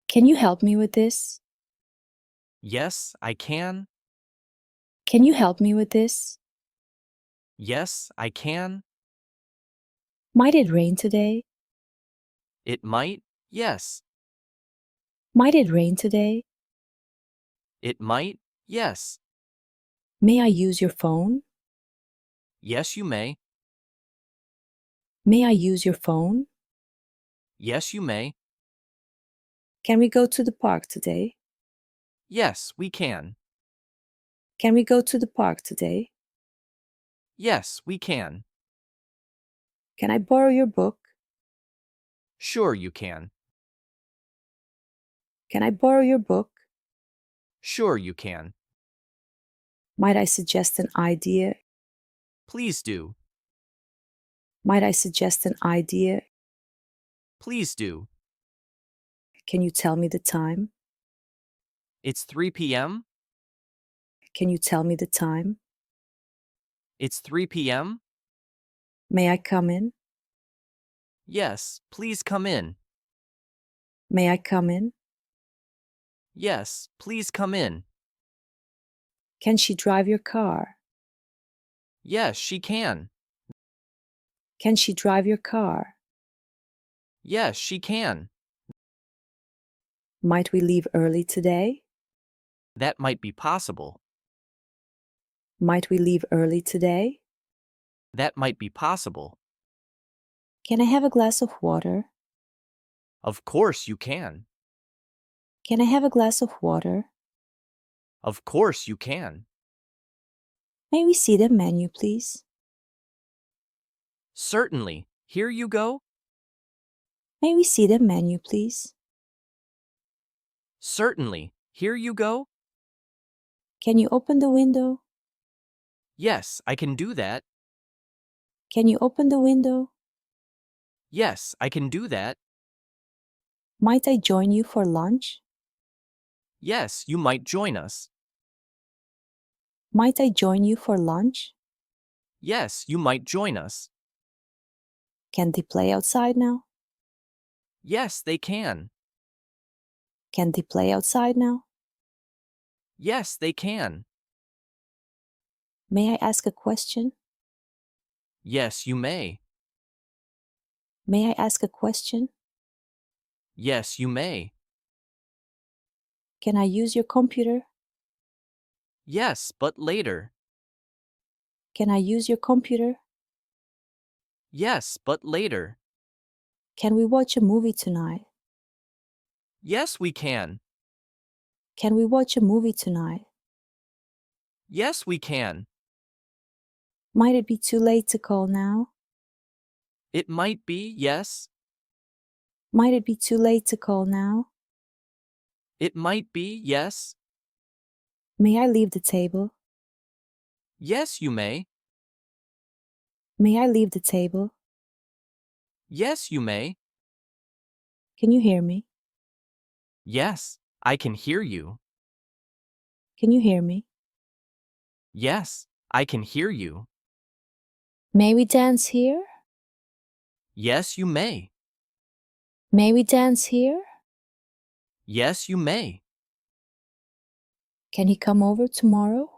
Can you help me with this? Yes, I can. Can you help me with this? Yes, I can. Might it rain today? It might. Yes. Might it rain today? It might. Yes. May I use your phone? Yes, you may. May I use your phone? Yes, you may. Can we go to the park today? Yes, we can. Can we go to the park today? Yes, we can. Can I borrow your book? Sure, you can. Can I borrow your book? Sure, you can. Might I suggest an idea? Please do. Might I suggest an idea? Please do. Can you tell me the time? It's 3 p.m.? Can you tell me the time? It's 3 p.m.? May I come in? Yes, please come in. May I come in? Yes, please come in. Can she drive your car? Yes, she can. Can she drive your car? Yes, she can. Might we leave early today? That might be possible. Might we leave early today? That might be possible. Can I have a glass of water? Of course you can. Can I have a glass of water? Of course you can. May we see the menu, please? Certainly. Here you go. May we see the menu, please? Certainly. Here you go. Can you open the window? Yes, I can do that. Can you open the window? Yes, I can do that. Might I join you for lunch? Yes, you might join us. Might I join you for lunch? Yes, you might join us. Can they play outside now? Yes, they can. Can they play outside now? Yes, they can. May I ask a question? Yes, you may. May I ask a question? Yes, you may. Can I use your computer? Yes, but later. Can I use your computer? Yes, but later. Can we watch a movie tonight? Yes, we can. Can we watch a movie tonight? Yes, we can. Might it be too late to call now? It might be, yes. Might it be too late to call now? It might be, yes. May I leave the table? Yes, you may. May I leave the table? Yes, you may. Can you hear me? Yes, I can hear you. Can you hear me? Yes, I can hear you. May we dance here? Yes, you may. May we dance here? Yes, you may. Can he come over tomorrow?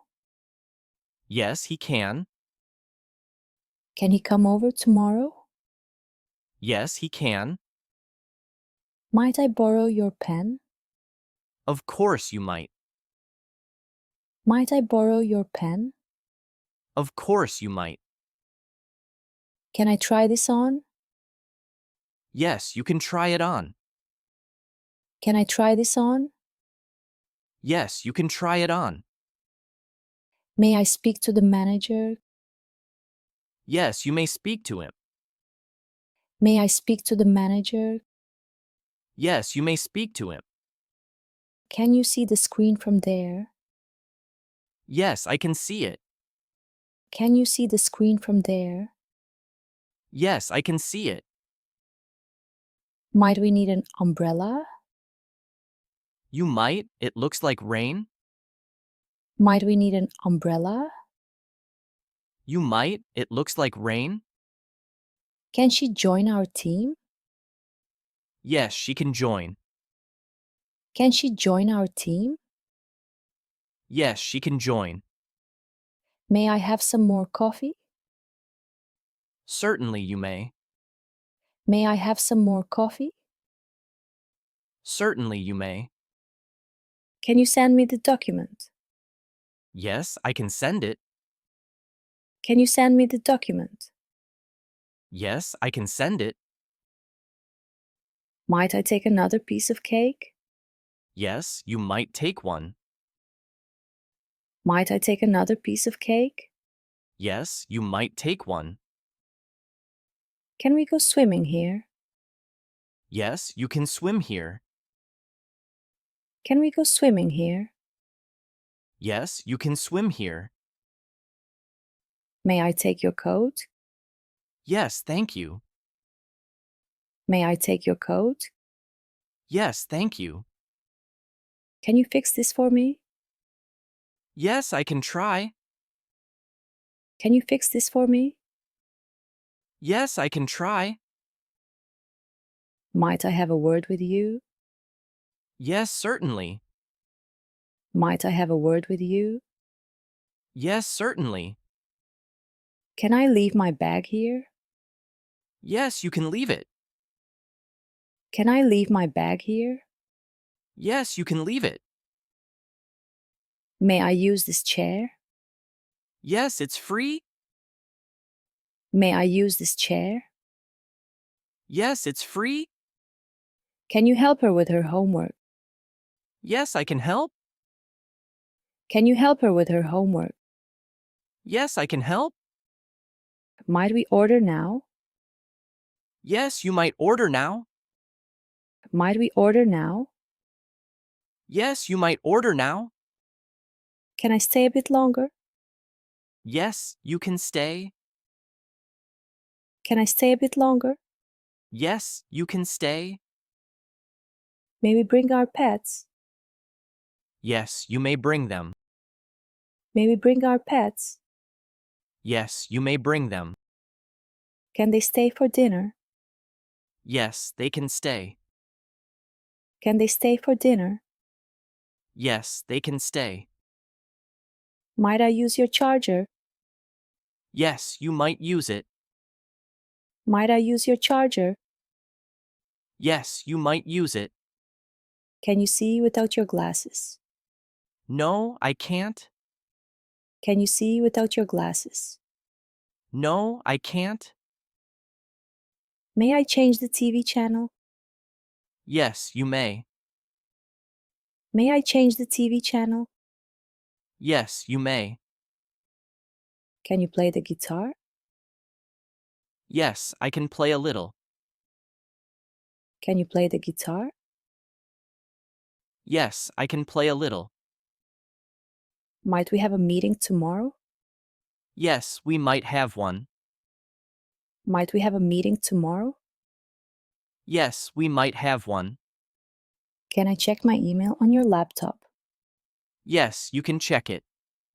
Yes, he can. Can he come over tomorrow? Yes, he can. Might I borrow your pen? Of course you might. Might I borrow your pen? Of course you might. Can I try this on? Yes, you can try it on. Can I try this on? Yes, you can try it on. May I speak to the manager? Yes, you may speak to him. May I speak to the manager? Yes, you may speak to him. Can you see the screen from there? Yes, I can see it. Can you see the screen from there? Yes, I can see it. Might we need an umbrella? You might. It looks like rain. Might we need an umbrella? You might. It looks like rain. Can she join our team? Yes, she can join. Can she join our team? Yes, she can join. May I have some more coffee? Certainly you may. May I have some more coffee? Certainly you may. Can you send me the document? Yes, I can send it. Can you send me the document? Yes, I can send it. Might I take another piece of cake? Yes, you might take one. Might I take another piece of cake? Yes, you might take one. Can we go swimming here? Yes, you can swim here. Can we go swimming here? Yes, you can swim here. May I take your coat? Yes, thank you. May I take your coat? Yes, thank you. Can you fix this for me? Yes, I can try. Can you fix this for me? Yes, I can try. Might I have a word with you? Yes, certainly. Might I have a word with you? Yes, certainly. Can I leave my bag here? Yes, you can leave it. Can I leave my bag here? Yes, you can leave it. May I use this chair? Yes, it's free. May I use this chair? Yes, it's free. Can you help her with her homework? Yes, I can help. Can you help her with her homework? Yes, I can help. Might we order now? Yes, you might order now. Might we order now? Yes, you might order now. Can I stay a bit longer? Yes, you can stay. Can I stay a bit longer? Yes, you can stay. May we bring our pets? Yes, you may bring them. May we bring our pets? Yes, you may bring them. Can they stay for dinner? Yes, they can stay. Can they stay for dinner? Yes, they can stay. Might I use your charger? Yes, you might use it. Might I use your charger? Yes, you might use it. Can you see without your glasses? No, I can't. Can you see without your glasses? No, I can't. May I change the TV channel? Yes, you may. May I change the TV channel? Yes, you may. Can you play the guitar? Yes, I can play a little. Can you play the guitar? Yes, I can play a little. Might we have a meeting tomorrow? Yes, we might have one. Might we have a meeting tomorrow? Yes, we might have one. Can I check my email on your laptop? Yes, you can check it.